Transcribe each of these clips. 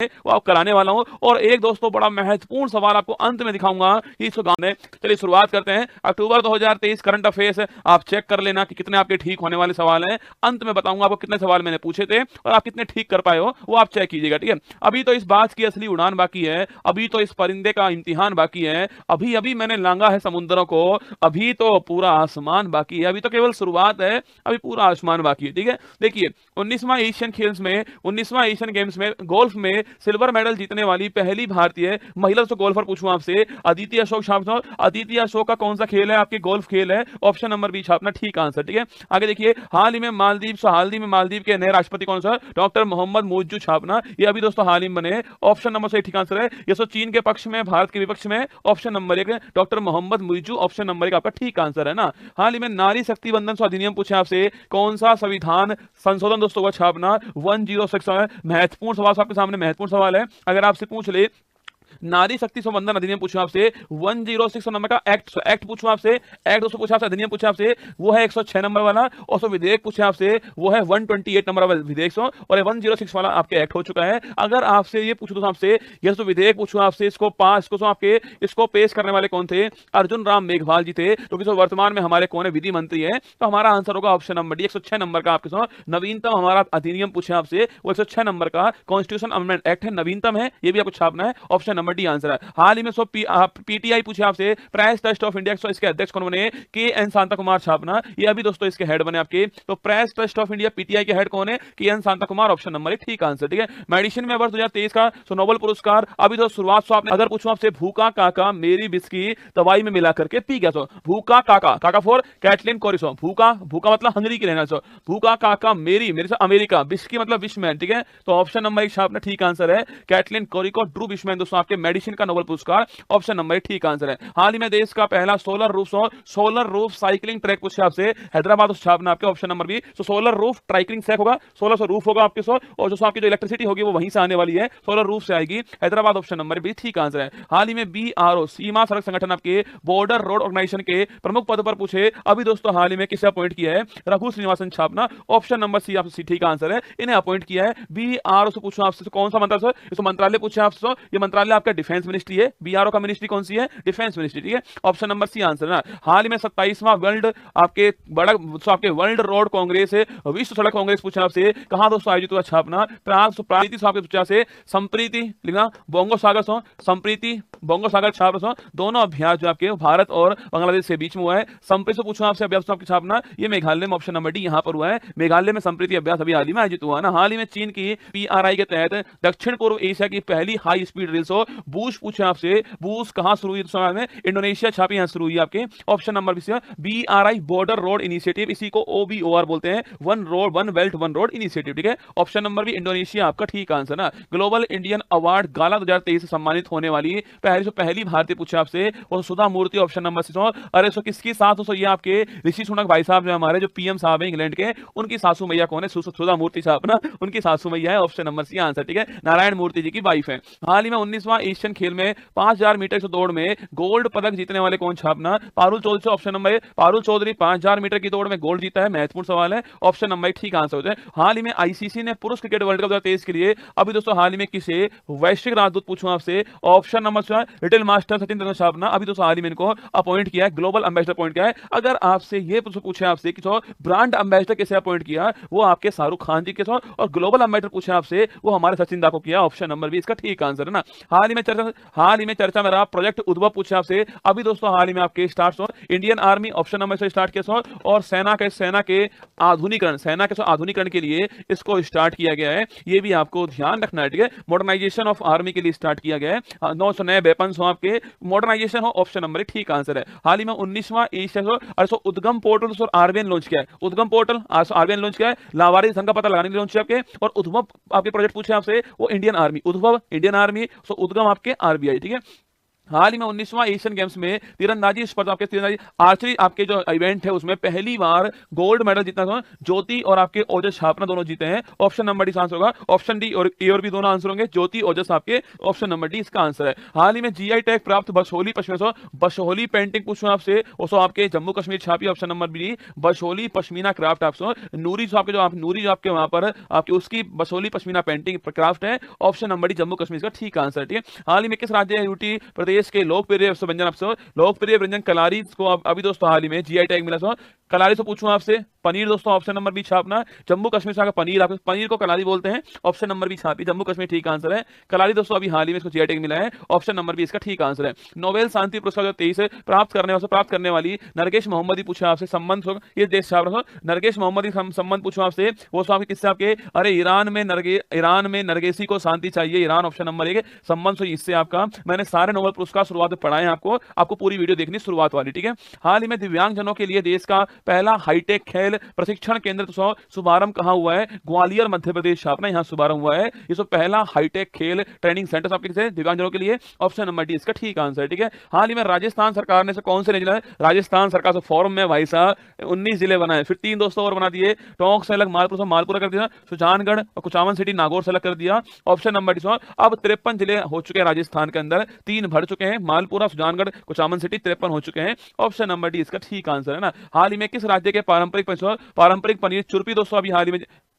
वो आप कराने वाला हूं। और एक दोस्तों बड़ा महत्वपूर्ण सवाल आपको अंत में दिखाऊंगा इस गाने में। चलिए शुरुआत करते हैं। अक्टूबर 2023 करंट अफेयर्स आप चेक कर लेना कि कितने आपके ठीक होने वाले सवाल हैं। अंत में बताऊंगा आपको कितने सवाल मैंने पूछे थे और आप कितने ठीक कर पाए हो, वो आप चेक कीजिएगा, ठीक है। अभी तो इस बात की असली उड़ान बाकी है, अभी तो इस परिंदे का इम्तिहान बाकी है, अभी अभी मैंने लांगा है समुद्रों को, अभी तो पूरा आसमान बाकी है, अभी तो केवल शुरुआत है, अभी पूरा आसमान बाकी है, ठीक है। देखिए 19वां एशियन गेम्स में गोल्फ में सिल्वर मेडल जीतने वाली पहली भारतीय महिला तो गोल्फर पूछूं आपसे, अदिति अशोक छापना। अदिति अशोक का कौन सा खेल है आपके? गोल्फ खेल है। ऑप्शन नंबर बी छापना ठीक आंसर, ठीक है। आगे देखिए, हाल ही में मालदीव के नए राष्ट्रपति कौन सा? डॉक्टर मोहम्मद मुइज्जू छापना। ये अभी दोस्तों हाल ही में बने। ऑप्शन नंबर सही ठीक आंसर है। ये सो चीन के पक्ष में, भारत के विपक्ष में। Option number 1 doctor Mohamed Muizzu, option number 1 आपका ठीक आंसर है ना। हाल ही में नारी शक्ति वंदन अधिनियम पूछे आपसे, कौन सा संविधान संशोधन दोस्तों को छापना? 106 महत्वपूर्ण सवाल आपके सामने, महत्वपूर्ण सवाल है। अगर आपसे पूछ ले नारी शक्ति संबंधन अधिनियम पूछूं आपसे 106 नंबर का एक्ट पूछूं आपसे, एक्ट दोस्तों पूछा आपसे, अधिनियम पूछा आपसे वो है 106 नंबर वाला, और विधेयक पूछे आपसे वो है 128 नंबर वाला विधेयक सो, और 106 वाला आपके एक्ट हो चुका है। अगर आपसे ये पूछूं तो आपसे ये तो विधेयक पूछूं आपसे, इसको पेश करने वाले कौन थे? अर्जुन राम मेघवाल जी थे, तो किसो वर्तमान में हमारे कौन है? विधि मंत्री है। तो हमारा आंसर होगा ऑप्शन नंबर डी 106 नंबर का आपके नवीनतम हमारा अधिनियम पूछे आपसे, वो 106 नंबर का कॉन्स्टिट्यूशन अमेंडमेंट एक्ट है, नवीनतम है, ये भी आपको छापना है। ऑप्शन नंबर डी आंसर है। हाल ही में पीटीआई पूछे आपसे प्रेस ट्रस्ट ऑफ इंडिया, इसके अध्यक्ष कौन बने? के एन शांता कुमार छापना। ये अभी दोस्तों इसके हेड बने आपके। तो Press Trust of India PTI के हेड कौन है? K N Shanta Kumar, option number 1 ठीक आंसर, ठीक है। मेडिसिन में वर्ष 2023 का नोबेल पुरस्कार अभी तो शुरुआत आपने, अगर पूछूं आपसे भूखा काका मेरी बिस्की दवाई में मिला करके पी गया, भूखा काका फॉर कैटलिन कोरिसो, भूखा मतलब हंगरी की रहना, भूखा काका मेरी से अमेरिका, बिस्की मतलब विशमैन, ठीक है। तो ऑप्शन नंबर 1 छापना ठीक आंसर है। कैटलिन कोरिको ड्रू विशमैन दोस्तों आपके मेडिसिन का नोबेल पुरस्कार, ऑप्शन नंबर 1 ठीक आंसर है। हाल ही में देश का पहला सोलर रूफ साइकिलिंग ट्रैक पूछे आपसे हैदराबाद छापना आपके, ऑप्शन नंबर बी। तो सोलर रूफ ट्राइकलिंग ट्रैक होगा, सोलर रूफ होगा आपके, और जो आपकी जो इलेक्ट्रिसिटी होगी वो वहीं से आने वाली है, सोलर रूफ से आएगी हैदराबाद, ऑप्शन नंबर बी ठीक आंसर है। हाल ही में बीआरओ सीमा सड़क संगठन आपके बॉर्डर रोड ऑर्गेनाइजेशन के प्रमुख पद पर पूछे अभी दोस्तों हाल ही में किसे अपॉइंट किया है? रघु श्रीनिवासन छापना, ऑप्शन नंबर सी आपसे ठीक आंसर है, इन्हें अपॉइंट किया है। बीआरओ से पूछूं आपसे कौन सा मंत्रालय? इस मंत्रालय पूछे आपसे, ये मंत्रालय आपका डिफेंस मिनिस्ट्री है। बीआरओ का मिनिस्ट्री कौन सी है? डिफेंस मिनिस्ट्री, ठीक है। ऑप्शन नंबर सी आंसर है। हाल ही में 27वां वर्ल्ड रोड कांग्रेस है, विश्व सड़क कांग्रेस पूछा आपसे कहां दोस्तों आयोजित हुआ? छापना प्रागप्राकृति आपके पूछा से संप्रीति लिखना, बोंगो सागर छाप दोनों अभ्यास जो आपके भारत और बांग्लादेश के बीच में हुआ है। संप्रीति पूछा आपसे अभ्यास आपके छापना, ये मेघालय में, ऑप्शन नंबर डी यहां पर हुआ है। मेघालय में संप्रीति अभ्यास अभी हाल ही में आयोजित हुआ ना। हाल ही में चीन की पीआरआई के तहत दक्षिण पूर्व एशिया की पहली हाई स्पीड रेल बूश पूछे आपसे, बूश कहां शुरू हुई? में इंडोनेशिया छापी यहां शुरू हुई आपके, option number BRI border road initiative, इसी को ओबीओआर बोलते हैं, one belt one road initiative, ठीक है। ऑप्शन नंबर भी इंडोनेशिया आपका ठीक आंसर ना। ग्लोबल इंडियन अवार्ड गाला 2023 से सम्मानित होने वाली पहली भारतीय पूछे आपसे और सुधा मूर्ति, ऑप्शन नंबर सी। अरे किसकी सास हो? ये आपके ऋषि सुनक भाई साहब जो हमारे जो पीएम साहब है इंग्लैंड के, उनकी सासू मैया कौन है? सुधा मूर्ति साहब ना, उनकी सासू मैया है, ऑप्शन नंबर सी आंसर, ठीक है। नारायण मूर्ति जी की वाइफ है। हाल ही में 19वां एशियन खेल में 5000 मीटर दौड़ में गोल्ड पदक जीतने वाले कौन छापना? Parul Chaudhary, option number A Parul Chaudhary 5000 metre की दौड़ में गोल्ड जीता है, महत्वपूर्ण सवाल है, ऑप्शन नंबर ठीक आंसर होता है। हाल ही में आईसीसी ने पुरुष क्रिकेट वर्ल्ड कप 2023 के लिए अभी दोस्तों हाल ही में किसे वैश्विक राजदूत पूछूं आपसे, option number little master Sachin Tendulkar छापना, अभी दोस्तों हाल ही में इनको अपॉइंट किया है, ग्लोबल एम्बेसडर अपॉइंट किया है। अगर आपसे ये पूछे आपसे कि ब्रांड एम्बेसडर कैसे अपॉइंट किया, वो आपके शाहरुख खान जी के और ग्लोबल एम्बेसडर पूछे आपसे वो हमारे सचिन दा को किया, ऑप्शन नंबर भी इसका ठीक आंसर है ना। हाल ही में चर्चा में रहा प्रोजेक्ट उद्भव पूछे आपसे, अभी दोस्तों हाल ही में आपके start Indian army, option number से स्टार्ट किया और सेना के आधुनिकरण के लिए इसको स्टार्ट किया गया है, ये भी आपको ध्यान रखना है, ठीक है। मॉडर्नाइजेशन ऑफ आर्मी के लिए स्टार्ट किया गया है, 900 नए वेपन्स हो आपके, मॉडर्नाइजेशन हो, ऑप्शन नंबर ठीक आंसर है। हाल ही में 19वां एशिया उद्गम पोर्टल और आरबीएन लॉन्च किया है, उद्गम पोर्टल आरबीएन लॉन्च किया है, लावारिस संघ का पता लगाने के लिए लॉन्च किया आपके, और उद्भव आपके प्रोजेक्ट पूछे आपसे वो इंडियन आर्मी, उद्भव इंडियन आर्मी, उद्गम आपके आरबीआई, ठीक है। हाल ही में 19वां एशियन गेम्स में तीरंदाजी स्पर्धा आपके तीरंदाजी आर्चरी आपके जो इवेंट है उसमें पहली बार गोल्ड मेडल जीतना था ज्योति और आपके ओजस छापना दोनों जीते हैं। ऑप्शन नंबर डी आंसर होगा। ऑप्शन डी और ए और बी दोनों आंसर होंगे। ज्योति ओजस आपके ऑप्शन नंबर डी इसका आंसर है। हाल ही में जीआई टैग प्राप्त बशोली पश्मीना बशोली पेंटिंग पूछूं आपसे वो आपके जम्मू कश्मीर छापी option number b Basohli pashmina craft आपसे नूरी जो आपके नूरी जो आपके वहां पर आपकी उसकी बशोली पश्मीना पेंटिंग क्राफ्ट है option number D Jammu Kashmir का ठीक आंसर। ठीक है, हाल ही में किस राज्य यूटी प्रदेश के लोकप्रिय व्यंजन आपसे लोकप्रिय व्यंजन कलारी को अभी दोस्तों हाल ही में जीआई टैग मिला कलारी से पूछूं आपसे पनीर दोस्तों ऑप्शन नंबर बी छापना। जम्मू कश्मीर से पनीर आप पनीर को कलारी बोलते हैं ऑप्शन नंबर बी छापी जम्मू कश्मीर ठीक आंसर है। कलारी दोस्तों अभी हाल ही में इसको जीआई टैग मिला है ऑप्शन नंबर बी इसका ठीक आंसर है। नोबेल शांति पुरस्कार 23 प्राप्त करने वाली नरगेश मोहम्मदी पूछा आपसे संबंध ये देश छाप रहा नरगेश मोहम्मदी संबंध पूछा आपसे वो आपके किससे आपके अरे ईरान में नरगेसी को शांति चाहिए ईरान ऑप्शन नंबर 1 संबंध इससे आपका मैंने सारे नोबेल पुरस्कार शुरुआत में पढ़ाए हैं आपको पूरी वीडियो देखनी शुरुआत वाली। ठीक है, हाल ही में दिव्यांगजनों के लिए देश का पहला हाईटेक खेल प्रशिक्षण केंद्र शुभारंभ कहां हुआ है ग्वालियर मध्य प्रदेश छापना यहां शुभारंभ हुआ है। ये पहला हाईटेक खेल ट्रेनिंग सेंटर आपके दिव्यांगजनों के लिए ऑप्शन नंबर डी इसका ठीक आंसर है। ठीक है, हाल ही में राजस्थान सरकार ने कौन से जिला राजस्थान सरकार से फॉर्म में भाई साहब 19 जिले बनाए फिर 3 दोस्तों और बना दिए टोंक से अलग मालपुरा कर दिया सुजानगढ़ और कुचामन सिटी नागौर से अलग कर दिया ऑप्शन नंबर डी। अब 53 जिले हो चुके हैं राजस्थान के अंदर 3 भर चुके हैं मालपुरा सुजानगढ़ कुचामन सिटी 53 हो चुके हैं ऑप्शन नंबर डी इसका ठीक आंसर है ना। हाल ही में किस राज्य के पारंपरिक पनीर चुरपी दोस्तों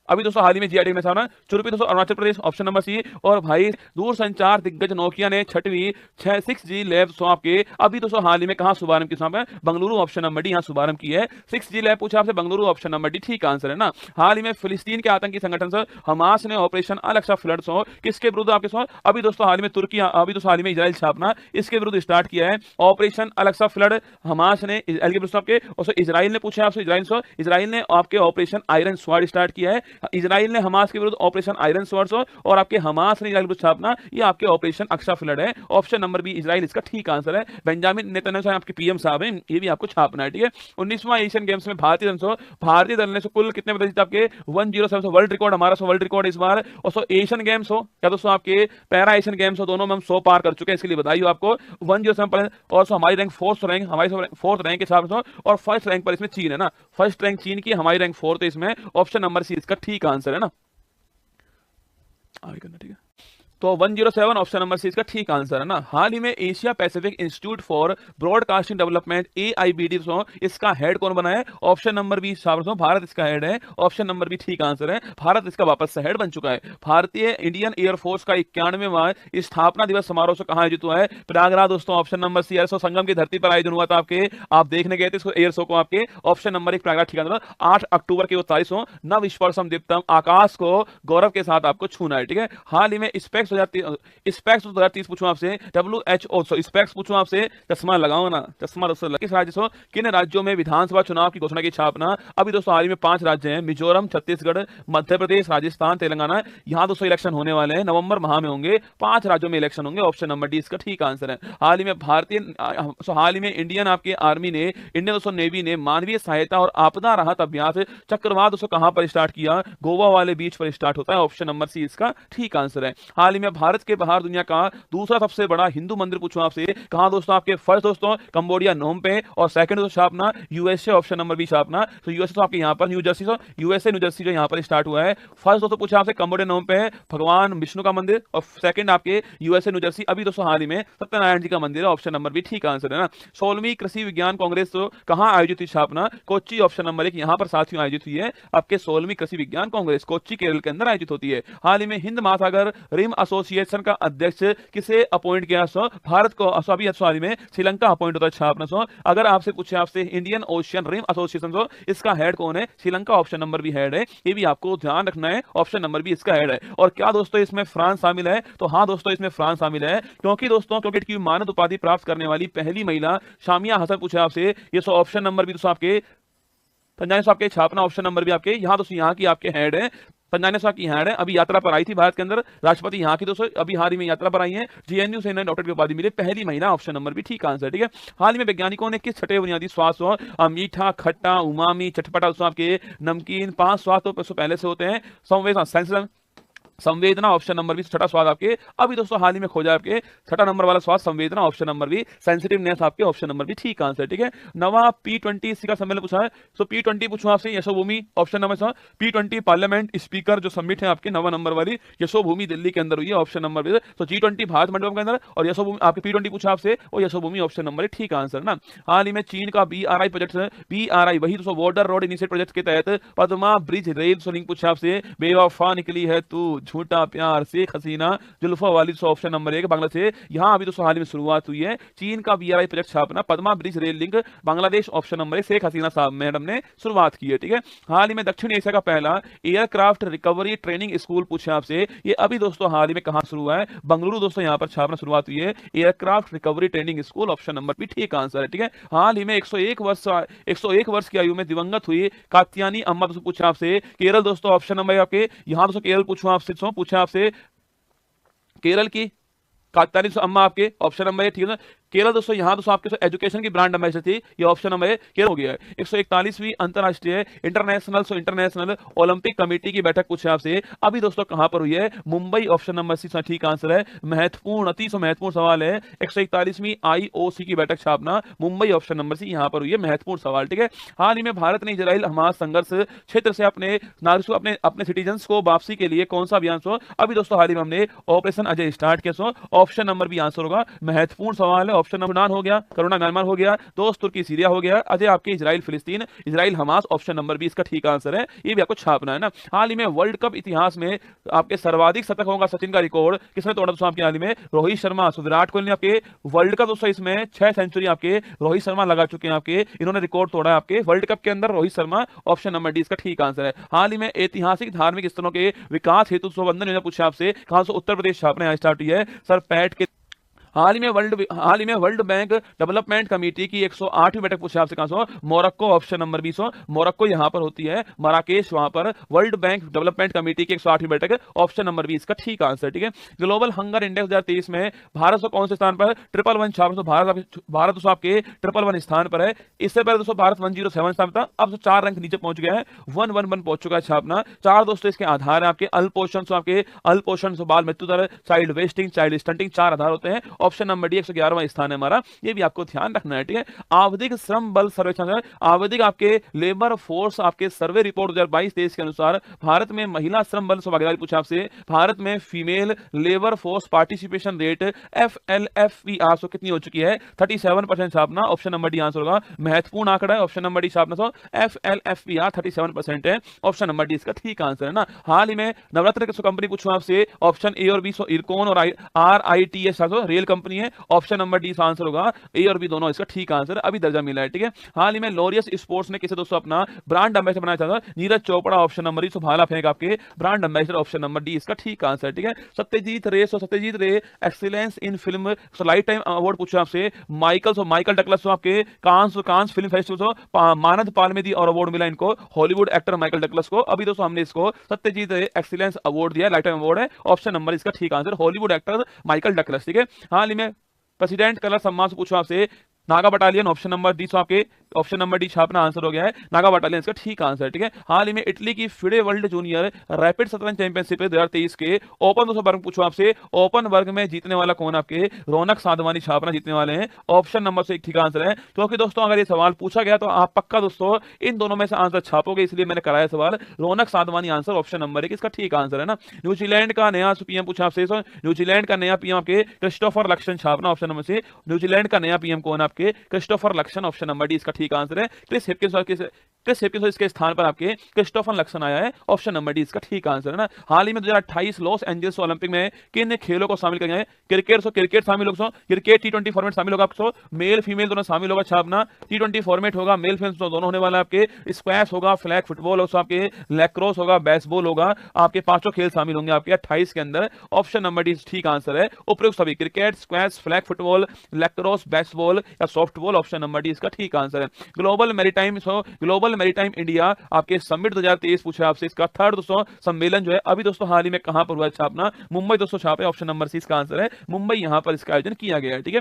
अभी दोस्तों हाल ही में जीआई में था चुरपी दोस्तों अरुणाचल प्रदेश ऑप्शन नंबर सी। और भाई दूरसंचार दिग्गज नोकिया ने 6वीं 6G लैब आपके अभी दोस्तों हाल ही में कहां शुभारंभ की बंगलुरु ऑप्शन नंबर डी यहां शुभारंभ की है 6G लैब पूछा आपसे बंगलुरु ऑप्शन नंबर डी ठीक आंसर है ना। हाल ही में फिलिस्तीन के आतंकी संगठन से हमास ने ऑपरेशन अल-अक्सा फ्लड किसके विरुद्ध आपके अभी दोस्तों हाल में तुर्की अभी दोस्तों हाल ही में इजराइल छापना इसके विरुद्ध स्टार्ट किया है ऑपरेशन अल-अक्सा फ्लड हमास ने इजराइल के विरुद्ध आपके इजराइल ने पूछा आपसे इजराइल ने आपके ऑपरेशन आयरन स्वॉर्ड स्टार्ट किया है। इजराइल ने हमास के विरुद्ध ऑपरेशन आयरन स्वॉर्ड और आपके हमास ने इजराइल विरुद्ध छापना ये आपके ऑपरेशन अक्सा फ्लड है ऑप्शन नंबर बी इजराइल इसका ठीक आंसर है। बेंजामिन नेतन्याहू आपके पीएम साहब हैं ये भी आपको छापना है। ठीक है, 19वां एशियन गेम्स में भारतीय दल ने कुल कितने मेडल जीते आपके 107 वर्ल्ड रिकॉर्ड हमारा वर्ल्ड रिकॉर्ड इस बार और एशियन गेम्स हो या दोस्तों आपके पैरा एशियन गेम्स हो दोनों में हम 100 पार कर चुके हैं इसके लिए बधाई हो आपको 107 और हमारी रैंक फोर्थ रैंक के साथ और फर्स्ट रैंक पर इसमें चीन है ना फर्स्ट रैंक चीन की हमारी रैंक 4th है इसमें ऑप्शन नंबर सी इसका ठीक आंसर है ना। आगे करना ठीक है तो 107 ऑप्शन नंबर सी इसका ठीक आंसर है ना। हाल ही में Asia Pacific institute for broadcasting development AIBD इसका हेड कौन बना है ऑप्शन नंबर बी भारत इसका हेड है ऑप्शन नंबर बी ठीक आंसर है भारत इसका वापस से हेड बन चुका है। भारतीय इंडियन एयरफोर्स का 91वां स्थापना दिवस समारोह से कहां आयोजित हुआ है प्रयागराज दोस्तों ऑप्शन नंबर सी। संगम की धरती पर आयोजन हुआ था आपके आप देखने गए थे इसको एयर शो को आपके ऑप्शन नंबर 1 प्रयागराज ठीक आंसर 8 अक्टूबर के 27 नव स्पर्शम दीप्तम आकाश को गौरव के साथ आपको छूना है। ठीक है, हाल ही में स्पेक्स 2030 पूछूं आपसे WHO स्पेक्स पूछूं आपसे चश्मा लगाओ ना चश्मा दोस्तों किस राज्य से किन राज्यों में विधानसभा चुनाव की घोषणा की छापना अभी दोस्तों हाल ही में 5 राज्य हैं मिजोरम छत्तीसगढ़ मध्य प्रदेश राजस्थान तेलंगाना यहां दोस्तों इलेक्शन होने वाले हैं नवंबर माह में होंगे 5 राज्यों में इलेक्शन होंगे ऑप्शन नंबर डी इसका ठीक आंसर है। हाल ही में इंडियन आपके आर्मी ने इंडियन दोस्तों नेवी ने मानवीय सहायता और आपदा राहत अभ्यास चक्रवात दोस्तों कहां पर स्टार्ट किया गोवा वाले बीच पर स्टार्ट होता है ऑप्शन नंबर सी इसका ठीक आंसर है। हाल ही में भारत के बाहर दुनिया का दूसरा सबसे बड़ा हिंदू मंदिर पूछूं आपसे कहां दोस्तों आपके फर्स्ट दोस्तों कंबोडिया नोम पे और सेकंड दोस्तों छापना यूएसए ऑप्शन नंबर बी छापना तो यूएसए तो आपके यहां पर न्यू जर्सी जो यहां पर स्टार्ट हुआ है। फर्स्ट दोस्तों पूछा आपसे कंबोडिया नोम पे है भगवान विष्णु का मंदिर और सेकंड आपके यूएसए न्यू जर्सी अभी दोस्तों हाल ही में सत्यनारायण जी का मंदिर है ऑप्शन नंबर बी ठीक आंसर है ना। 16वीं कृषि विज्ञान कांग्रेस तो कहां आयोजित हुई छापना कोच्चि ऑप्शन नंबर 1 यहां पर साथियों आयोजित हुई है आपके 16वीं कृषि विज्ञान कांग्रेस कोच्चि केरल के अंदर आयोजित होती है। हाल ही में हिंद महासागर रिम एसोसिएशन का अध्यक्ष किसे अपॉइंट किया भारत को अभी हाल ही में श्रीलंका अपॉइंट होता है छापना अगर आपसे पूछे आपसे इंडियन ओशियन रिम एसोसिएशन इसका हेड कौन है Sri Lanka option number b head है ये भी आपको ध्यान रखना है ऑप्शन नंबर बी इसका हेड है। और क्या दोस्तों इसमें फ्रांस शामिल है तो हाँ दोस्तों इसमें फ्रांस शामिल है क्योंकि दोस्तों क्रिकेट की मानद उपाधि प्राप्त करने वाली पहली महिला शामिया हसन पूछे आपसे ये ऑप्शन नंबर भी दोस्तों आपके तंजानिया आपके छापना ऑप्शन नंबर भी आपके यहाँ दोस्तों यहाँ की आपके हेड है तंजानिया की हेड है अभी यात्रा पर आई थी भारत के अंदर राष्ट्रपति यहाँ की दोस्तों अभी हाल ही में यात्रा पर आई है GNU से इन्हें डॉक्टर की उपाधि मिली पहली महिला ऑप्शन नंबर भी ठीक आंसर। ठीक है, हाल ही में वैज्ञानिकों ने किस छठे बुनियादी स्वाद मीठा खट्टा उमामी चटपटा आपके नमकीन 5 स्वाद तो पहले से होते हैं संवेदना ऑप्शन नंबर बी, छठा स्वाद आपके अभी दोस्तों हाल ही में खोजा आपके छठा नंबर वाला स्वाद संवेदना ऑप्शन नंबर बी, सेंसिटिवनेस आपके ऑप्शन नंबर बी ठीक आंसर। ठीक है, नवा P20 का सम्मेलन पूछा है, सो P20 पूछूं आपसे Yashobhoomi option number P20 parliament speaker जो समिट है आपके नवा नंबर वाली यशोभूमि दिल्ली के अंदर हुई है ऑप्शन नंबर बी। तो G20 भारत मंडपम के अंदर और यशोभूमि आपके P20 पूछा आपसे वो यशोभूमि ऑप्शन नंबर ठीक आंसर ना। हाल ही में चीन का BRI प्रोजेक्ट, BRI वही दोस्तों बॉर्डर रोड इनिशिएटिव प्रोजेक्ट के तहत पद्मा ब्रिज रेल सोलिंग पूछा आपसे, बेवफा निकली है तू झूठा प्यार शेख हसीना जुल्फा वाली, ऑप्शन नंबर 1 बांग्लादेश। यहां अभी दोस्तों हाल ही में शुरुआत हुई है चीन का BRI प्रोजेक्ट छापना, Padma bridge rail link Bangladesh option number 1 Sheikh Hasina साहब मैडम ने शुरुआत की है। ठीक है, हाल ही में दक्षिण एशिया का पहला एयरक्राफ्ट रिकवरी ट्रेनिंग स्कूल पूछे आपसे, ये अभी दोस्तों हाल ही में कहां शुरू हुआ है, बंगलुरु दोस्तों यहां पर छापना शुरुआत हुई है aircraft recovery training school option number भी ठीक आंसर है। ठीक है, हाल ही में 101 वर्ष की आयु में दिवंगत हुई कात्यानी अम्मा दोस्तों पूछा आपसे, केरल दोस्तों ऑप्शन नंबर आपके यहां दोस्तों केरल पूछूं आपसे, पूछा आपसे केरल की कात्यानी अम्मा आपके ऑप्शन नंबर है। ठीक है, केरल दोस्तों यहां दोस्तों आपके एजुकेशन की ब्रांड एम्बेसडर थी, ये ऑप्शन नंबर केरल हो गया है। 141वीं अंतरराष्ट्रीय इंटरनेशनल ओलंपिक कमेटी की बैठक पूछे आपसे, अभी दोस्तों कहां पर हुई है, मुंबई ऑप्शन नंबर सी ठीक आंसर है। महत्वपूर्ण अति महत्वपूर्ण सवाल है, 141वीं IOC की बैठक छापना मुंबई ऑप्शन नंबर सी यहां पर हुई है, महत्वपूर्ण सवाल। ठीक है, हाल ही में भारत ने इजराइल हमास संघर्ष क्षेत्र से अपने नागरिकों अपने सिटीजन्स को वापसी के लिए कौन सा अभियान अभी दोस्तों हाल ही में हमने ऑपरेशन अजय स्टार्ट किया, ऑप्शन नंबर भी आंसर होगा, महत्वपूर्ण सवाल है। ऑप्शन नंबर 9 हो गया, करुणा म्यांमार हो गया, दोस्त तुर्की सीरिया हो गया, अजय आपके इजराइल फिलिस्तीन, इजराइल हमास ऑप्शन नंबर 20 इसका ठीक आंसर है, ये भी आपको छापना है ना। हाल ही में वर्ल्ड कप इतिहास में आपके सर्वाधिक शतकों का सचिन का रिकॉर्ड किसने तोड़ा दोस्तों आपके हाल ही में, रोहित शर्मा। विराट कोहली ने आपके वर्ल्ड कप दोस्तों इसमें 6 सेंचुरी आपके रोहित शर्मा लगा चुके हैं, आपके इन्होंने रिकॉर्ड तोड़ा है आपके वर्ल्ड कप के अंदर, Rohit Sharma option number D इसका ठीक आंसर है। हाल ही में ऐतिहासिक धार्मिक स्थलों के विकास हेतु संबंधन योजना पूछा आपसे, कहां से, उत्तर प्रदेश छापने स्टार्ट हुई है सर पैट के। हाल ही में वर्ल्ड बैंक डेवलपमेंट कमेटी की 108वीं बैठक पूछे आपसे, कहां से, मोरक्को ऑप्शन नंबर 20, मोरक्को यहां पर होती है, मराकेश वहां पर वर्ल्ड बैंक डेवलपमेंट कमेटी की 108वीं बैठक ऑप्शन नंबर 20 का ठीक आंसर। ठीक है, ग्लोबल हंगर इंडेक्स 2023 में भारत कौन से स्थान पर, 111 छाप, भारत दोस्तों आपके 111 स्थान पर है। इससे पहले दोस्तों भारत 107 स्थान था, अब 4 रैंक नीचे पहुंच गया है, 111 पहुंच चुका है छापना। 4 दोस्तों इसके आधार है आपके अल्पोषण, बाल मृत्यु दर, चाइल्ड वेस्टिंग, चाइल्ड स्टंटिंग, 4 आधार होते हैं। ऑप्शन नंबर डी 111वां स्थान है हमारा, ये भी आपको ध्यान रखना है। ठीक है, आवधिक श्रम बल सर्वेक्षण, आवधिक आपके लेबर फोर्स आपके सर्वे रिपोर्ट 2022-23 के अनुसार भारत में महिला श्रम बल भागीदारी पूछा आपसे, भारत में female labour force participation rate FLFPR कितनी हो चुकी है, 37% छापना, ऑप्शन नंबर डी आंसर होगा, महत्वपूर्ण आंकड़ा है, ऑप्शन नंबर डी छापना, FLFPR 37% है, ऑप्शन नंबर डी इसका ठीक आंसर है ना। हाल ही में नवरत्न की कंपनी पूछूं आपसे, ऑप्शन ए और बी, इरकॉन और RITS रेल कंपनी है, ऑप्शन नंबर डी आंसर होगा, ए और बी दोनों इसका ठीक आंसर है, अभी दर्जा मिला है। ठीक है, हाल ही में लॉरियस स्पोर्ट्स ने किसे दोस्तों अपना ब्रांड एम्बेसडर बनाया था, Neeraj Chopra option number D, भाला फेंक आपके brand ambassador option number D इसका ठीक आंसर। ठीक है, सत्यजीत रे excellence in film life time award पूछा आपसे, माइकल डगलस आपके कांस फिल्म फेस्टिवल मानद पालमेदी और अवार्ड मिला इनको, हॉलीवुड एक्टर माइकल डगलस को, अभी दोस्तों हमने इसको सत्यजीत रे एक्सीलेंस अवार्ड दिया, लाइफ टाइम अवार्ड है, ऑप्शन नंबर इसका ठीक answer Hollywood actor Michael Douglas. ठीक है, हाल ही में प्रेसिडेंट कलर सम्मान से पूछो आपसे, Naga battalion option number D, आपके ऑप्शन नंबर डी छापना आंसर हो गया है, नागा बटालियन इसका ठीक आंसर है। ठीक है, हाल ही में इटली की फिडे वर्ल्ड जूनियर रैपिड शतरंज चैंपियनशिप 2023 के ओपन दोस्तों वर्ग पूछो आपसे, ओपन वर्ग में जीतने वाला कौन, आपके रौनक साधवानी छापना जीतने वाले हैं, ऑप्शन नंबर से एक ठीक आंसर है। क्योंकि दोस्तों अगर ये सवाल पूछा गया तो आप पक्का दोस्तों इन दोनों में से आंसर छापोगे, इसलिए मैंने कराया सवाल, रौनक साधवानी आंसर ऑप्शन नंबर 1 इसका ठीक आंसर है ना। न्यूजीलैंड का नया पीएम पूछा आपसे, न्यूजीलैंड का नया पीएम आपके क्रिस्टोफर लक्सन छापना, ऑप्शन नंबर से, न्यूजीलैंड का नया पीएम कौन, आपके Christopher Luxon option number D इसका ठीक आंसर है। क्रिस हिपकिंस इसके स्थान पर आपके क्रिस्टोफर लक्सन आया है, ऑप्शन नंबर डी इसका ठीक आंसर है ना। हाल ही में 2028 लॉस एंजल्स ओलंपिक में किन खेलों को शामिल किया गया है, क्रिकेट शामिल होगा, क्रिकेट T20 फॉर्मेट शामिल होगा, आपको मेल फीमेल दोनों शामिल होगा छापना, T20 फॉर्मेट होगा, मेल फीमेल दोनों होने वाला, आपके स्क्वैश होगा, फ्लैग फुटबॉल होगा, आपके लैक्रोस होगा, बेसबॉल होगा, आपके 5 खेल शामिल होंगे आपके 28 के अंदर, ऑप्शन नंबर डी ठीक आंसर है। उपयुक्त सभी cricket, squash, flag football, lacrosse, baseball या सॉफ्टबॉल, ऑप्शन नंबर डी इसका ठीक आंसर है। ग्लोबल मैरीटाइम इंडिया आपके समिट 2023 पूछा आपसे, इसका थर्ड दोस्तों सम्मेलन जो है अभी दोस्तों हाल ही में कहां पर हुआ है छापना, मुंबई दोस्तों छापे, ऑप्शन नंबर सी इसका आंसर है, मुंबई यहां पर इसका आयोजन किया गया है। ठीक है,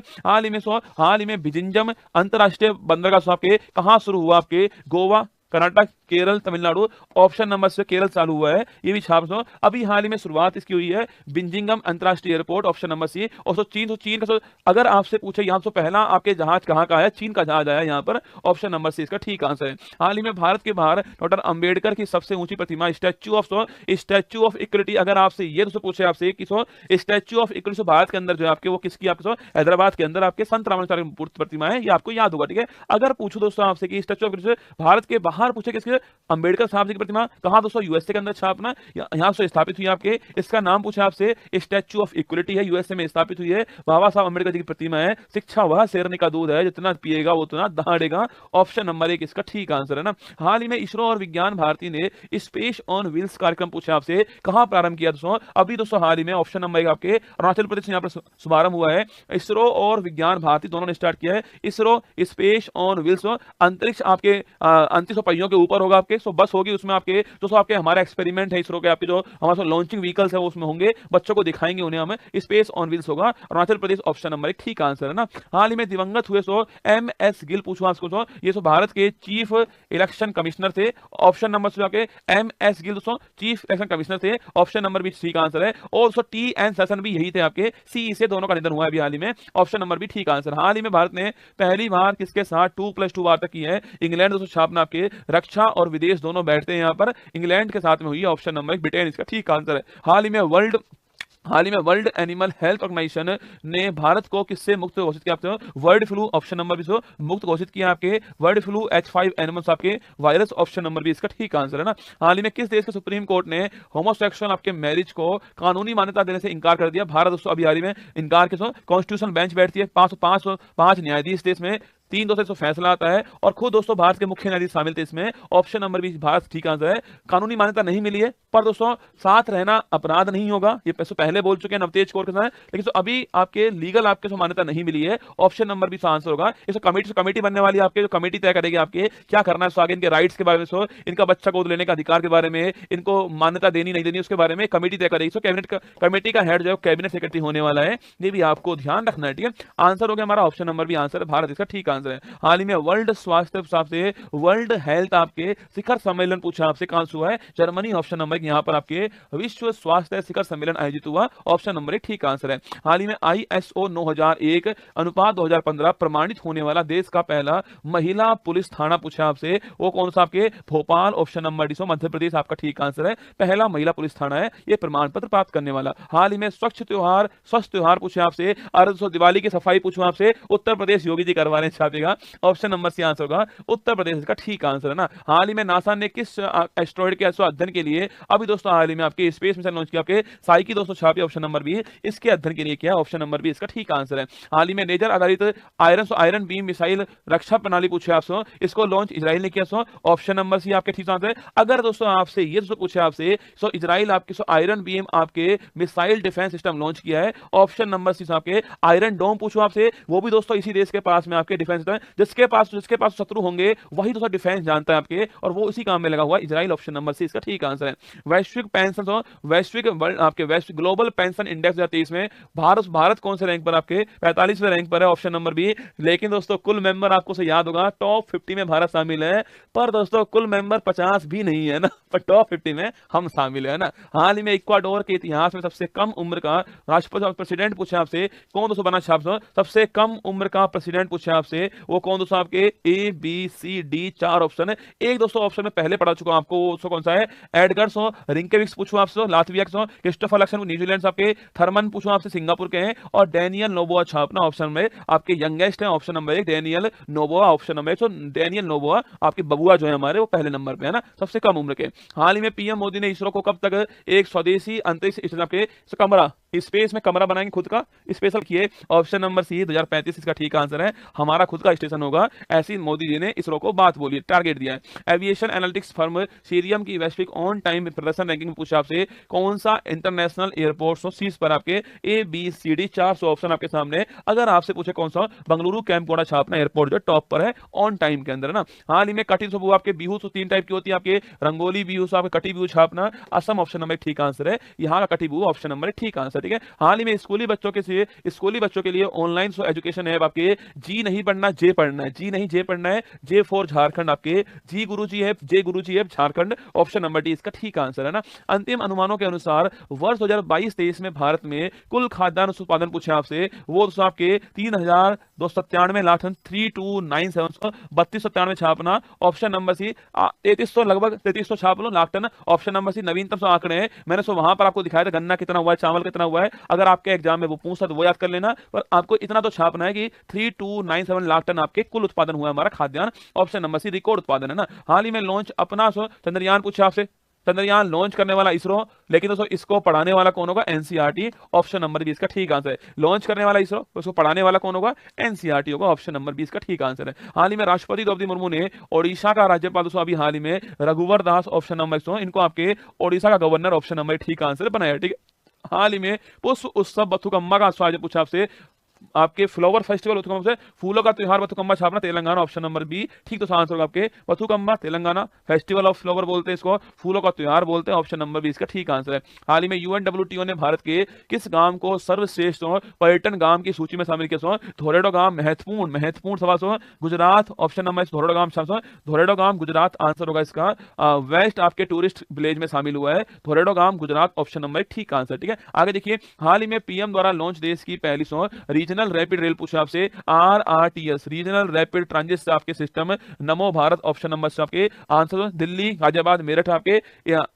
हाल ही में बिजिंजम अंतरराष्ट्रीय बंदरगाह आपके कहां शुरू हुआ, आपके गोवा कर्नाटक, केरल, तमिलनाडु। ऑप्शन नंबर से केरल चालू हुआ है, ये भी छाप दो। अभी हाल ही में शुरुआत इसकी हुई है बिंजिंगम अंतरराष्ट्रीय एयरपोर्ट, ऑप्शन नंबर सी। और चीन का अगर आपसे पूछे यहाँ से पहला आपके जहाज कहाँ का है, चीन का जहाज आया यहाँ पर, ऑप्शन नंबर सी इसका ठीक आंसर है। हाल ही में भारत के बाहर डॉक्टर अंबेडकर की सबसे ऊंची प्रतिमा स्टैच्यू ऑफ इक्वलिटी, अगर आपसे ये दोस्तों पूछे आपसे कि स्टैच्यू ऑफ इक्वलिटी भारत के अंदर जो है आपके वो किसकी, आपके हैदराबाद के अंदर आपके संत रामानुजाचार्य की प्रतिमा है, ये आपको याद होगा, ठीक है। अगर पूछो दोस्तों आपसे कि स्टैच्यू ऑफ इक्वलिटी भारत के बाहर पूछे किसके, अंबेडकर साहब जी की प्रतिमा कहां दोस्तों, यूएसए के अंदर छापना, यहां से स्थापित हुई आपके, इसका नाम पूछे आपसे स्टैच्यू ऑफ इक्वलिटी है, यूएसए में स्थापित हुई है। बाबा साहब अंबेडकर जी की प्रतिमा है। शिक्षा वह शेरनी का दूध है, जितना पिएगा वो उतना दहाड़ेगा, ऑप्शन नंबर 1 इसका ठीक आंसर है ना। हाल ही में इसरो और विज्ञान भारती ने स्पेस ऑन व्हील्स कार्यक्रम पूछे आपसे कहां प्रारंभ किया दोस्तों, अभी दोस्तों हाल ही में, ऑप्शन नंबर 1 आपके अरुणाचल प्रदेश यहां पर शुभारंभ हुआ है। इसरो और विज्ञान भारती दोनों ने स्टार्ट किया है। इसरो स्पेस ऑन व्हील्स, अंतरिक्ष आपके अंतरिक्ष पहियों के ऊपर होगा आपके, सो बस होगी उसमें आपके दोस्तों, आपके हमारा एक्सपेरिमेंट है इसरो के, आपके जो हमारे लॉन्चिंग व्हीकल्स है वो उसमें होंगे, बच्चों को दिखाएंगे उन्हें हम, स्पेस ऑन व्हील्स होगा, अरुणाचल प्रदेश, ऑप्शन नंबर 1 ठीक आंसर है ना। हाल ही में दिवंगत हुए एम एस गिल पूछो आपको, ये भारत के चीफ इलेक्शन कमिश्नर थे, ऑप्शन नंबर से आपके एम एस गिल दोस्तों चीफ इलेक्शन कमिश्नर थे, ऑप्शन नंबर भी ठीक आंसर है। और दोस्तों टी एन सेशन भी यही थे आपके, सी से दोनों का निधन हुआ है अभी हाल ही में, ऑप्शन नंबर भी ठीक आंसर। हाल ही में भारत ने पहली बार किसके साथ 2+2 वार्ता की है, इंग्लैंड दोस्तों छापना आपके, रक्षा और विदेश दोनों बैठते हैं यहाँ पर, इंग्लैंड के साथ में हुई है, ऑप्शन नंबर 1 ब्रिटेन इसका ठीक आंसर है। हाल ही में वर्ल्ड एनिमल हेल्थ ऑर्गेनाइजेशन ने भारत को किससे मुक्त घोषित किया, आपको वर्ड फ्लू, ऑप्शन नंबर भी मुक्त घोषित किया आपके, वर्ड फ्लू H5N1 आपके वायरस, ऑप्शन नंबर भी इसका ठीक आंसर है ना। हाल ही में किस देश के सुप्रीम कोर्ट ने होमोसेक्सुअल आपके मैरिज को कानूनी मान्यता देने से इनकार कर दिया, भारत दोस्तों अभी हाल ही में इनकार के कॉन्स्टिट्यूशन बेंच बैठती है, 505 न्यायाधीश देश में, 3 दोस्तों से फैसला आता है, और खुद दोस्तों भारत के मुख्य न्यायाधीश शामिल थे इसमें, ऑप्शन नंबर भी भारत ठीक आंसर है। कानूनी मान्यता नहीं मिली है, पर दोस्तों साथ रहना अपराध नहीं होगा, ये पहले बोल चुके हैं नवतेज कौर के साथ, लेकिन अभी आपके लीगल आपके मान्यता नहीं मिली है, ऑप्शन नंबर भी आंसर होगा। इस कमेटी बनने वाली आपके, जो कमेटी तय करेगी आपके क्या करना है, आगे इनके राइट्स के बारे में, इनका बच्चा गोद लेने का अधिकार के बारे में, इनको मान्यता देनी नहीं देनी उसके बारे में कमेटी तय करेगी। कमेटी का हेड जो है कैबिनेट सेक्रेटरी होने वाला है, ये भी आपको ध्यान रखना है, ठीक है। आंसर हो गया हमारा, ऑप्शन नंबर भी आंसर है, भारत इसका ठीक आंसर है। हाल ही में वर्ल्ड स्वास्थ्य से वर्ल्ड हेल्थ आपके शिखर सम्मेलन पूछा आपसे कहां से हुआ है, जर्मनी, ऑप्शन नंबर यहां पर आपके विश्व स्वास्थ्य शिखर सम्मेलन आयोजित हुआ, ऑप्शन नंबर 1 ठीक आंसर है। हाल ही में ISO 9001 अनुपात 2015 प्रमाणित होने वाला देश का पहला महिला पुलिस थाना पूछा आपसे, वो कौन सा, आपके Bhopal, option number D Madhya Pradesh आपका ठीक आंसर है, पहला महिला पुलिस थाना है ये प्रमाण पत्र प्राप्त करने वाला। हाल ही में स्वस्थ त्योहार पूछे आपसे, दिवाली की सफाई पूछूं आपसे, उत्तर प्रदेश योगी जी करवा रहे हैं, छापेगा, ऑप्शन नंबर सी आंसर होगा, उत्तर प्रदेश का ठीक आंसर है ना। हाल ही में नासा ने किस एस्ट्रॉइड के अध्ययन के लिए अभी दोस्तों हाल ही में आपके स्पेस मिशन लॉन्च किया, आपके साइकी दोस्तों छापी, ऑप्शन नंबर बी इसके अध्ययन के लिए किया, ऑप्शन नंबर बी इसका ठीक आंसर है। हाल ही में लेजर आधारित आयरन बीम मिसाइल रक्षा प्रणाली पूछे आपसे, इसको लॉन्च इजराइल ने किया, ऑप्शन नंबर सी आपके ठीक आंसर है। अगर दोस्तों आपसे ये दोस्तों पूछे आपसे इजराइल आपके आयरन बीम आपके मिसाइल डिफेंस सिस्टम लॉन्च किया है, ऑप्शन नंबर सी आपके आयरन डोम पूछो आपसे, वो भी दोस्तों इसी देश के पास में आपके डिफेंस सिस्टम, जिसके पास शत्रु होंगे वही दोस्तों डिफेंस जानता है आपके, और वो उसी काम में लगा हुआ इजराइल, ऑप्शन नंबर सी इसका ठीक आंसर है। वैश्विक ग्लोबल पेंशन इंडेक्स 2023 में भारत कौन से रैंक पर, आपके 45वें रैंक पर है, ऑप्शन नंबर बी। लेकिन दोस्तों कुल मेंबर आपको से याद होगा टॉप 50 में भारत शामिल है, पर दोस्तों कुल मेंबर 50 भी नहीं है ना, पर टॉप 50 में हम शामिल है ना। हाल ही में इक्वाडोर के इतिहास में सबसे कम उम्र का राष्ट्रपति प्रेसिडेंट पूछे आपसे, कौन दोस्तों बना छाप, सबसे कम उम्र का प्रेसिडेंट पूछे आपसे, वो कौन दोस्तों, आपके ABCD 4 ऑप्शन है, एक दोस्तों ऑप्शन में पहले पढ़ा चुका हूं आपको, वो कौन सा है, एडगर्स रिंकेविक्स पूछो आपसे, लातविया के, क्रिस्टोफर लक्सन न्यूजीलैंड से, आपके थर्मन पूछो आपसे सिंगापुर के हैं, और डैनियल नोबोआ छापना ऑप्शन में आपके यंगेस्ट है, option number 1 Daniel Noboa, option number 1 Daniel Noboa आपके बबुआ जो है हमारे वो पहले नंबर पे है ना, सबसे कम उम्र के। हाल ही में PM मोदी ने इसरो को कब तक एक स्वदेशी अंतरिक्ष स्टेशन आपके कमरा स्पेस में कमरा बनाएंगे खुद का, स्पेशल किए, ऑप्शन नंबर सी 2035 इसका ठीक आंसर है, हमारा खुद का स्टेशन होगा, ऐसी मोदी जी ने इसरो को बात बोली, टारगेट दिया है। एविएशन एनालिटिक्स फर्म सीरियम की वैश्विक ऑन टाइम प्रदर्शन रैंकिंग में पूछा आपसे, कौन सा इंटरनेशनल एयरपोर्ट शीर्ष पर, आपके ABCD 400 ऑप्शन आपके सामने। अगर आपसे पूछे कौन सा, बंगलुरु कैंपोड़ा छापना एयरपोर्ट जो टॉप पर है ऑन टाइम के अंदर ना। हाल ही में कटी आपके बिहू 3 टाइप की होती है, आपके रंगोली बिहू, आपके कटी बिहू छापना, असम, ऑप्शन नंबर ठीक आंसर है, यहाँ का कटी बिहू, ऑप्शन नंबर ठीक आंसर। आंसर, ठीक है। हाल ही में स्कूली बच्चों के लिए ऑनलाइन एजुकेशन ऐप आपके जी नहीं पढ़ना जे पढ़ना है, जी नहीं जे पढ़ना है, जे फॉर झारखंड आपके जी Guruji app, J Guruji app Jharkhand, option number D इसका ठीक आंसर है ना। अंतिम अनुमानों के अनुसार वर्ष 2022-23 में भारत में कुल खाद्यान्न उत्पादन पूछे आपसे, वो दोस्तों आपके 3,297 लाख टन, 3297 3297 छापना, ऑप्शन नंबर सी 3300 लगभग 3300 छाप लो lakh ton, option number C नवीनतम आंकड़े हैं, मैंने वहां पर आपको दिखाया था गन्ना कितना हुआ है, चावल कितना हुआ है, अगर आपके एग्जाम में वो पूछता तो वो याद कर लेना, पर आपको इतना तो छापना है कि 3297 लाख टन आपके कुल उत्पादन हुआ है हमारा खाद्यान्न, ऑप्शन नंबर सी रिकॉर्ड उत्पादन है ना। हाल ही में लॉन्च अपना चंद्रयान पूछा आपसे, चंद्रयान लॉन्च करने वाला इसरो, लेकिन दोस्तों इसको पढ़ाने वाला कौन होगा, एनसीईआरटी, ऑप्शन नंबर बी इसका ठीक आंसर है। लॉन्च करने वाला इसरो, उसको पढ़ाने वाला कौन होगा, एनसीईआरटी होगा, ऑप्शन नंबर बी इसका ठीक आंसर है। हाल ही में राष्ट्रपति द्रौपदी मुर्मू ने ओडिशा का राज्यपाल दोस्तों अभी हाल ही में रघुवर दास, ऑप्शन नंबर इनको आपके ओडिशा का गवर्नर, ऑप्शन नंबर ठीक आंसर बनाया, ठीक है। हाल ही में पुष्प उत्सव बथुकम्मा का आयोजन पूछा आपसे, आपके फ्लावर फेस्टिवल बथुकम्मा से फूलों का त्योहार बथुकम्मा छापना तेलंगाना, ऑप्शन नंबर बी ठीक, तो आंसर होगा आपके Bathukamma Telangana, festival of flower बोलते हैं इसको, फूलों का त्योहार बोलते हैं, ऑप्शन नंबर बी इसका ठीक आंसर है। हाल ही में यूएनडब्ल्यूटीओ ने भारत के किस गांव को सर्वश्रेष्ठ पर्यटन गांव की सूची में शामिल किया, धोरेडो गांव महत्वपूर्ण सवाल गुजरात, ऑप्शन नंबर धोरेडो गांव, धोरेडो गांव गुजरात आंसर होगा इसका, वेस्ट आपके टूरिस्ट विलेज में शामिल हुआ है, धोरेडो गांव गुजरात, ऑप्शन नंबर ठीक आंसर, ठीक है। आगे देखिए, हाल ही में पीएम द्वारा लॉन्च देश की पहली रीजनल रैपिड रेल पूछा आपसे, आरआरटीएस रीजनल रैपिड ट्रांजिट आपके सिस्टम, नमो भारत, ऑप्शन नंबर से आपके आंसर दिल्ली गाजियाबाद मेरठ आपके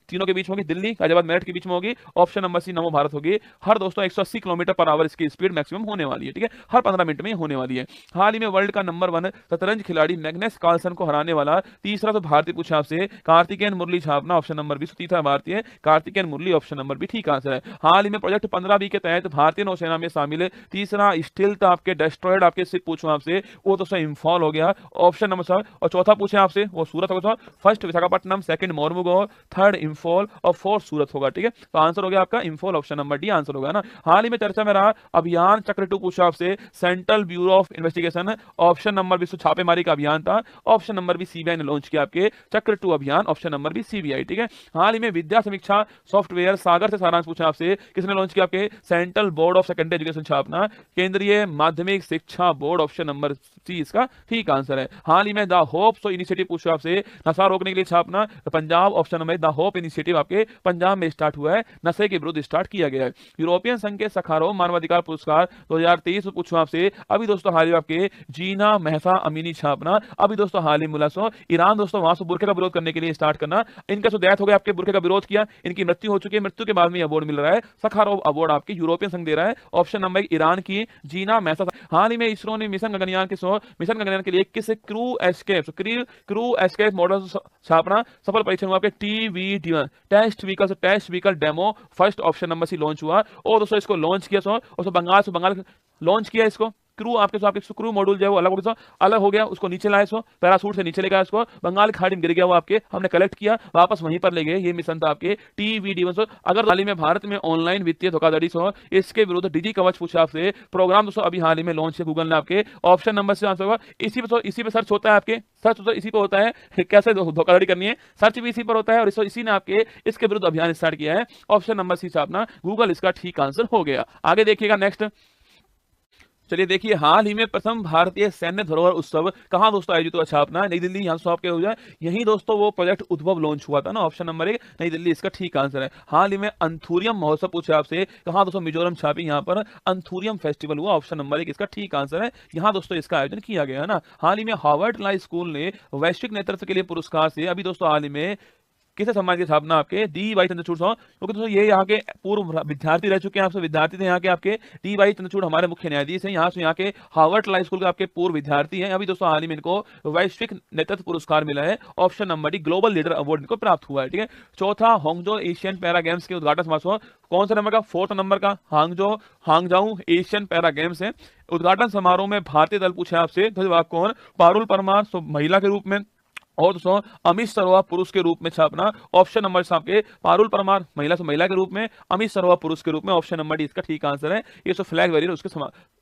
तीनों के बीच में होगी, दिल्ली गाजियाबाद मेरठ के बीच में होगी, ऑप्शन नंबर सी नमो भारत होगी। हर दोस्तों 180 किलोमीटर पर आवर इसकी स्पीड मैक्सिमम होने वाली है, ठीक है, हर 15 मिनट में होने वाली है। हाल ही में वर्ल्ड का नंबर 1 शतरंज खिलाड़ी मैग्नस कार्लसन को हराने वाला तीसरा तो भारतीय पूछा आपसे, कार्तिकेयन मुरली छापना, ऑप्शन नंबर बी तीसरा भारतीय कार्तिकेयन मुरली, ऑप्शन नंबर बी ठीक आंसर है। हाल ही में प्रोजेक्ट 15B के तहत भारतीय नौसेना में शामिल तीसरा स्टील्थ आपके डेस्ट्रॉयड आपके शिप पूछूं आपसे, वो दोस्तों इंफॉल हो गया, ऑप्शन नंबर 7, और चौथा पूछे आपसे वो सूरत होगा, first Visakhapatnam, second Mormugao, third Imphal और फोर्थ सूरत होगा, ठीक है, तो आंसर हो गया आपका Imphal, option number D answer होगा ना। हाल ही में चर्चा में रहा अभियान चक्र 2 पूछा आपसे, Central Bureau of Investigation, option number b छापेमारी का अभियान था, ऑप्शन नंबर बी सीबीआई ने लॉन्च किया आपके चक्र 2 अभियान, ऑप्शन नंबर बी सीबीआई, ठीक है। हाल ही में विद्या समीक्षा सॉफ्टवेयर सागर से सारांश पूछा आपसे, किसने लॉन्च किया आपके, central board of secondary education छापना, केंद्रीय माध्यमिक शिक्षा बोर्ड, ऑप्शन नंबर सी इसका ठीक आंसर है। हाल ही में द होप इनिशिएटिव पूछा आपसे, नशा रोकने के लिए छापना Punjab, option number the hope initiative आपके पंजाब में स्टार्ट हुआ है, नशे के विरुद्ध स्टार्ट किया गया है। यूरोपियन संघ के सखारोव मानवाधिकार पुरस्कार 2023 पूछो आपसे, अभी दोस्तों हाल ही आपके जीना महसा अमीनी छापना, अभी दोस्तों हाल ही मुला ईरान दोस्तों वहां से बुरखे का विरोध करने के लिए स्टार्ट करना, इनका डेथ हो गया आपके बुरखे का विरोध किया, इनकी मृत्यु हो चुकी है, मृत्यु के बाद में अवार्ड मिल रहा है, सखारोव अवार्ड आपके यूरोपियन संघ दे रहा है, ऑप्शन नंबर ईरान की जीना महसा। हाल ही में इसरो ने मिशन गगनयान के लिए किस क्रू एस्केप मॉडल छापना सफल परीक्षण हुआ आपके TVD1 test vehicle demo, first option number c launch हुआ, और दोस्तों इसको लॉन्च किया और बंगाल लॉन्च किया इसको, क्रू आपके क्रू मॉड्यूल जो है वो अलग हो गया, उसको नीचे लाए, पैरासूट से नीचे ले गया, इसको बंगाल खाड़ी में गिर गया, वो आपके हमने कलेक्ट किया, वापस वहीं पर ले गए, ये मिशन था आपके TVD1। अगर हाल ही में भारत में ऑनलाइन वित्तीय धोखाधड़ी इसके विरुद्ध डिजी कवच पूछा आपसे, प्रोग्राम दोस्तों अभी हाल ही में लॉन्च है गूगल ने आपके, ऑप्शन नंबर से आंसर होगा, इसी पे सर्च होता है आपके, सर्च तो इसी पे होता है कैसे धोखाधड़ी करनी है, सर्च भी इसी पर होता है, और इसी ने आपके इसके विरुद्ध अभियान स्टार्ट किया है, ऑप्शन नंबर सी छापना गूगल इसका ठीक आंसर हो गया। आगे देखिएगा नेक्स्ट, चलिए देखिए, हाल ही में प्रथम भारतीय सैन्य धरोहर उत्सव कहां दोस्तों आयोजित हुआ छापना, नई दिल्ली, यहाँ आपके हो जाए यही दोस्तों वो प्रोजेक्ट उद्भव लॉन्च हुआ था ना, ऑप्शन नंबर 1 नई दिल्ली इसका ठीक आंसर है। हाल ही में अंथुरियम महोत्सव पूछे आपसे, कहां दोस्तों मिजोरम छापी, यहाँ पर अंथुरियम फेस्टिवल हुआ, ऑप्शन नंबर 1 इसका ठीक आंसर है, यहाँ दोस्तों इसका आयोजन किया गया है ना। हाल ही में हार्वर्ड लॉ स्कूल ने वैश्विक नेतृत्व के लिए पुरस्कार से अभी दोस्तों हाल ही में किसे सम्मान की स्थापना आपके डी वाई चंद्रचूड़ क्योंकि दोस्तों ये यहाँ के पूर्व विद्यार्थी रह चुके हैं, आपसे विद्यार्थी थे यहाँ के आपके डी वाई चंद्रचूड़ हमारे मुख्य न्यायाधीश हैं, यहाँ के हार्वर्ड लॉ स्कूल के आपके पूर्व विद्यार्थी हैं, अभी दोस्तों हाल ही में इनको वैश्विक नेतृत्व पुरस्कार मिला है, option number D global leader award इनको प्राप्त हुआ है, ठीक है। चौथा हांगझो एशियन पैरा गेम्स के उद्घाटन समारोह कौन सा नंबर का, 4th नंबर का हांगझाऊ एशियन पैरा गेम्स है, उद्घाटन समारोह में भारतीय दल पूछे आपसे कौन, पारुल परमार महिला के रूप में, और दोस्तों अमित सरोवा पुरुष के रूप में छापना, ऑप्शन नंबर आपके पारुल परमार महिला के रूप में, अमित सरोवा पुरुष के रूप में, ऑप्शन नंबर डी इसका ठीक आंसर है। ये फ्लैग वेरियर उसके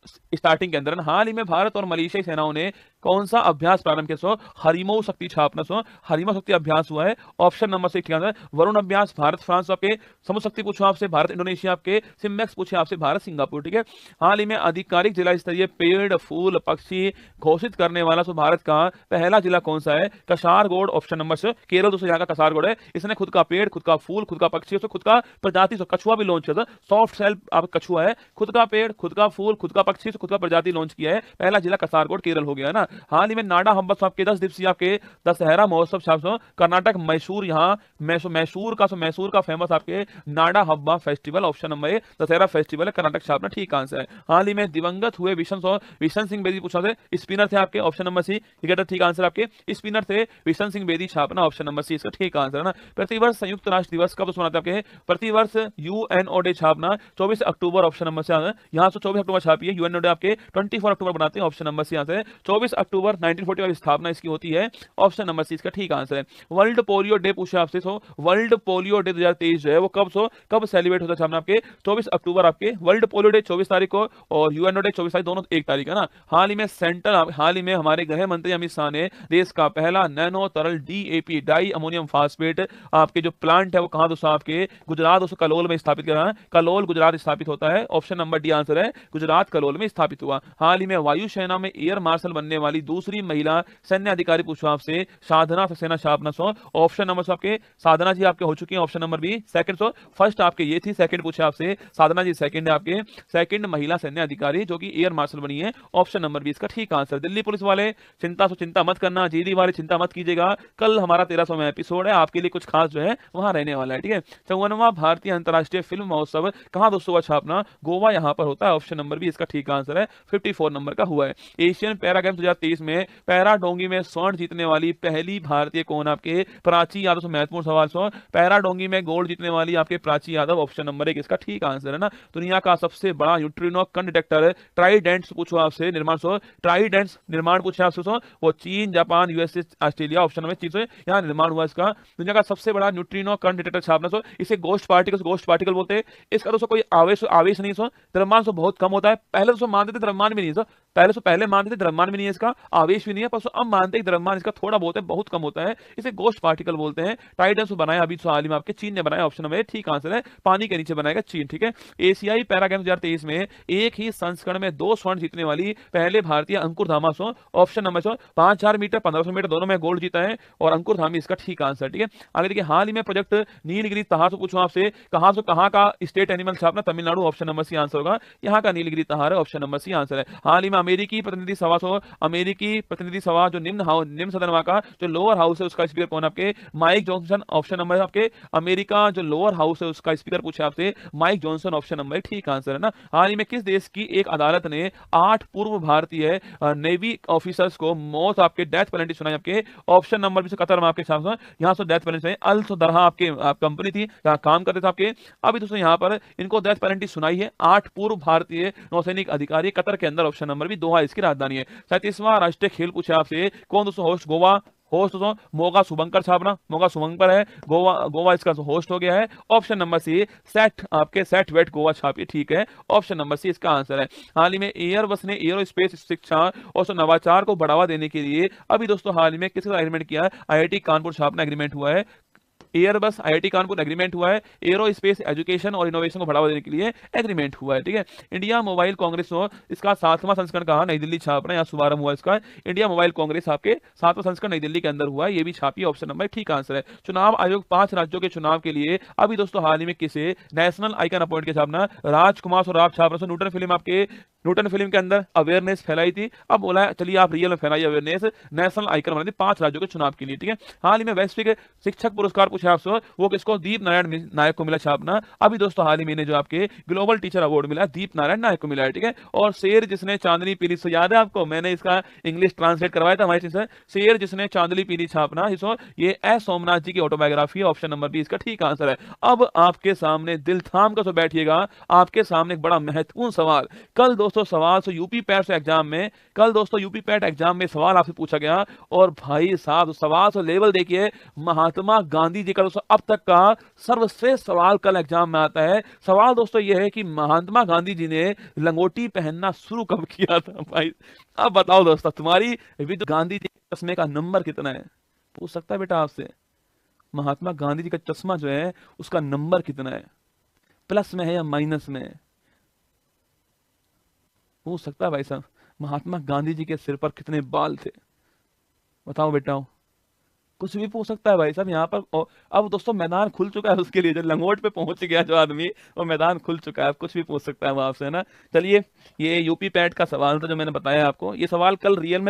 स्टार्टिंग के अंदर हाल ही में भारत और मलेशियाई सेनाओं ने कौन सा अभ्यास प्रारंभ किया? सो हरिमो शक्ति छापना, सो हरिमो शक्ति अभ्यास हुआ है। ऑप्शन नंबर से ठीक आंसर वरुण अभ्यास भारत फ्रांस आपके, समुद्र शक्ति पूछो आपसे भारत इंडोनेशिया आपके, सिम्मेक्स पूछे आपसे भारत सिंगापुर। ठीक है, हाल ही में आधिकारिक जिला स्तरीय पेड़ फूल पक्षी घोषित करने वाला सो भारत का पहला जिला कौन सा है? कसारगोड, ऑप्शन नंबर से केरल दोस्तों यहाँ का कसारगोड है। इसने खुद का पेड़, खुद का फूल, खुद का पक्षी, खुद का प्रजाति कछुआ भी लॉन्च किया था। सॉफ्ट सेल आप कछुआ है, खुद का पेड़, खुद का फूल, खुद का पक्षी, खुद का प्रजाति लॉन्च किया है। पहला जिला कसारगोड केरल हो गया है ना। हाल ही में नाडा हब्बा आपके 10 दिवसीय आपके दशहरा महोत्सव कर्नाटक मैसूर, यहाँ मैसूर का फेमस आपके Nada Habba festival, option number A Dussehra festival है कर्नाटक छापना ठीक आंसर है। हाल ही में दिवंगत हुए विशन सिंह बेदी पूछा थे स्पिनर थे आपके, ऑप्शन नंबर सी क्रिकेटर ठीक आंसर आपके स्पिनर थे विशन सिंह बेदी छापना, ऑप्शन नंबर सी इसका ठीक आंसर है ना। प्रतिवर्ष संयुक्त राष्ट्र दिवस कब मनाते हैं आपके? प्रतिवर्ष यूएनओ डे छापना 24 अक्टूबर, ऑप्शन नंबर से यहाँ से 24 अक्टूबर छापी है। यूएनओ डे आपके 24 अक्टूबर बनाते हैं, ऑप्शन नंबर सी यहाँ से 24 अक्टूबर 1945 स्थापना इसकी होती है, ऑप्शन नंबर सी इसका ठीक आंसर है। वर्ल्ड पोलियो डे पूछे आपसे, वर्ल्ड पोलियो डे 2023 जो है वो कब सेलिब्रेट होता है आपके? 24 अक्टूबर आपके वर्ल्ड पोलियो डे 24 तारीख को और यूएनओ डे 24 तारीख, दोनों 1 तारीख है ना। हाल ही में हमारे गृह मंत्री अमित शाह ने देश का पहला नैनो तरल डीएपी डाई अमोनियम फास्फेट आपके जो प्लांट है वो कहां दोस्तों आपके गुजरात दोस्तों कलोल में स्थापित कर रहा है। कलोल गुजरात स्थापित होता है, ऑप्शन नंबर डी आंसर है गुजरात कलोल में स्थापित हुआ। हाल ही में वायुसेना में एयर मार्शल बनने वाली दूसरी महिला सैन्य अधिकारी पूछो आपसे साधना सक्सेना छापना, ऑप्शन नंबर आपके साधना जी आपके हो चुकी है, option number b second. First आपके ये थी, सेकंड पूछे आपसे साधना जी सेकंड है आपके, सेकंड महिला सैन्य अधिकारी जो कि एयर मार्शल बनी है, ऑप्शन नंबर बी इसका ठीक आंसर। दिल्ली पुलिस वाले चिंता मत करना, जीडी वाले चिंता मत कीजिएगा, कल हमारा 1300वां एपिसोड है, आपके लिए कुछ खास जो है वहां रहने वाला है। ठीक है, 54वां भारतीय अंतरराष्ट्रीय फिल्म महोत्सव कहां दोस्तों हुआ छापना? गोवा यहाँ पर होता है, ऑप्शन नंबर बी इसका ठीक आंसर है, 54 नंबर का हुआ है। एशियन पैरा गेम्स 2023 में पैरा डोंगी में स्वर्ण जीतने वाली पहली भारतीय कौन? आपके प्राची यादव। महत्वपूर्ण सवाल, पैरा डोंगी में गोल्ड जीतने वाली आपके प्राची यादव, ऑप्शन नंबर 1 इसका ठीक आंसर है ना। दुनिया का सबसे बड़ा न्यूट्रिनो कण डिटेक्टर ट्राइडेंट्स पूछो आपसे निर्माण, ट्राइडेंट्स निर्माण पूछे आपसे वो चीन, Japan, USA, Australia, option number चीन से यहाँ निर्माण हुआ इसका। दुनिया का सबसे बड़ा न्यूट्रिनो कण डिटेक्टर छापना, इसे गोस्ट पार्टिकल बोलते हैं। इसका दोस्तों कोई आवेश नहीं, द्रव्यमान बहुत कम होता है। पहले दोस्तों मानते थे द्रव्यमान भी नहीं है, पहले मानते थे द्रव्यमान भी नहीं है, इसका आवेश भी नहीं है, पर अब मानते हैं द्रव्यमान इसका थोड़ा बहुत है, बहुत कम होता है, इसे गोस्ट पार्टिकल बोलते हैं। ट्राइडेंट्स बनाया अभी हाल ही में आपके चीन ने बनाया, ऑप्शन नंबर ठीक आंसर है, पानी के नीचे बनाएगा चीन। ठीक है, एशियाई पैरा गेम्स 2023 में एक ही संस्करण में 2 स्वर्ण जीतने वाली पहले भारतीय अंकुर धामा, ऑप्शन नंबर 5000 मीटर 1500 मीटर दोनों में गोल्ड जीता है और अंकुर धामी इसका ठीक आंसर। ठीक है, आगे देखिए हाल ही में प्रोजेक्ट नीलगिरी तहार से पूछूं आपसे कहां का स्टेट एनिमल छापना? Tamil Nadu, option number C answer होगा, यहाँ का नीलगिरी तहार है, ऑप्शन नंबर सी आंसर है। हाल ही में अमेरिकी प्रतिनिधि सभा जो निम्न सदन वहां का जो लोअर हाउस है उसका स्पीकर कौन? आपके माइक जॉनसन, ऑप्शन नंबर आपके अमेरिका जो लोअर हाउस है उसका स्पीकर पूछे आपसे माइक जॉनसन, ऑप्शन नंबर ठीक आंसर है ना। हाल ही में किस देश की एक अदालत ने 8 पूर्व भारतीय नेवी ऑफिसर्स को मौत आपके डेथ पेनल्टी सुनाई? आपके ऑप्शन नंबर भी से कतर में आपके साथ यहाँ से डेथ पेनल्टी अल दरहा आपके कंपनी थी जहां काम करते थे आपके, अभी दोस्तों यहाँ पर इनको डेथ पेनल्टी सुनाई है 8 पूर्व भारतीय नौसैनिक अधिकारी कतर के अंदर, ऑप्शन नंबर भी दोहा इसकी राजधानी है। 37वां राष्ट्रीय खेल पूछे आपसे कौन दोस्तों होस्ट? होस्ट दोस्तों मोगा शुभंकर छापना, मोगा शुभंकर है, गोवा इसका होस्ट हो गया है, ऑप्शन नंबर सी सेट वेट गोवा छापिए, ठीक है, ऑप्शन नंबर सी इसका आंसर है। हाल ही में एयरबस ने एरोस्पेस शिक्षा और नवाचार को बढ़ावा देने के लिए अभी दोस्तों हाल ही में किसका एग्रीमेंट किया है? आईआईटी कानपुर छापना एग्रीमेंट हुआ है, एयरबस आईआईटी कानपुर एग्रीमेंट हुआ है, एरोस्पेस एजुकेशन और इनोवेशन को बढ़ावा देने के लिए एग्रीमेंट हुआ है। ठीक है, इंडिया मोबाइल कांग्रेस इसका 7वां संस्करण कहा? नई दिल्ली छापना, यहाँ शुभारंभ हुआ इसका। इंडिया मोबाइल कांग्रेस आपके 7वां संस्करण नई दिल्ली के अंदर हुआ है, ये भी छापिए, ऑप्शन नंबर ठीक आंसर है। चुनाव आयोग 5 राज्यों के चुनाव के लिए अभी दोस्तों हाल ही में किसे नेशनल आइकन अपॉइंट किया? छापना राजकुमार और राव छापना। न्यूटन फिल्म के अंदर अवेयरनेस फैलाई थी, अब बोला चलिए आप रियल में फैलाई अवेयरनेस, नेशनल आइकन बना दी 5 राज्यों के चुनाव के लिए। ठीक है, हाल ही में वैश्विक शिक्षक पुरस्कार पूछे आपसे वो किसको? दीप नारायण नायक को मिला छापना, अभी दोस्तों हाल ही में जो आपके ग्लोबल टीचर अवार्ड मिला दीप नारायण नायक को मिला है। ठीक है, और शेर जिसने चांदनी पीली, सो याद है आपको मैंने इसका इंग्लिश ट्रांसलेट करवाया था हमारे से, शेर जिसने चांदनी पीली छापना, ये एस सोमनाथ जी की ऑटोबायोग्राफी है, ऑप्शन नंबर बी इसका ठीक आंसर है। अब आपके सामने दिल थाम कर बैठिएगा, आपके सामने एक बड़ा महत्वपूर्ण सवाल, कल दोस्तों सवाल यूपी पैट एग्जाम में सवाल आपसे पूछा गया और भाई साहब सवाल लेवल देखिए, महात्मा गांधी जी का दोस्तों अब तक का सर्वश्रेष्ठ सवाल कल एग्जाम में आता है। सवाल दोस्तों ये है कि महात्मा गांधी जी ने लंगोटी पहनना शुरू कब किया था भाई। अब बताओ दोस्तों, तुम्हारी विद गांधी जी के चश्मे का नंबर कितना है, पूछ सकता है बेटा आपसे। महात्मा गांधी जी का चश्मा जो है उसका नंबर कितना है, प्लस में है या माइनस में है, पूछ सकता है भाई साहब। महात्मा गांधी जी के सिर पर कितने बाल थे, बताओ बेटा। कुछ भी पूछ सकता है भाई साहब यहाँ पर। अब दोस्तों मैदान खुल चुका है उसके लिए, जो लंगोट पे पहुंच गया जो आदमी, वो मैदान खुल चुका है, अब कुछ भी पूछ सकता है वो आपसे, है ना। चलिए, ये यूपी पैट का सवाल था जो मैंने बताया आपको। ये सवाल कल रियल में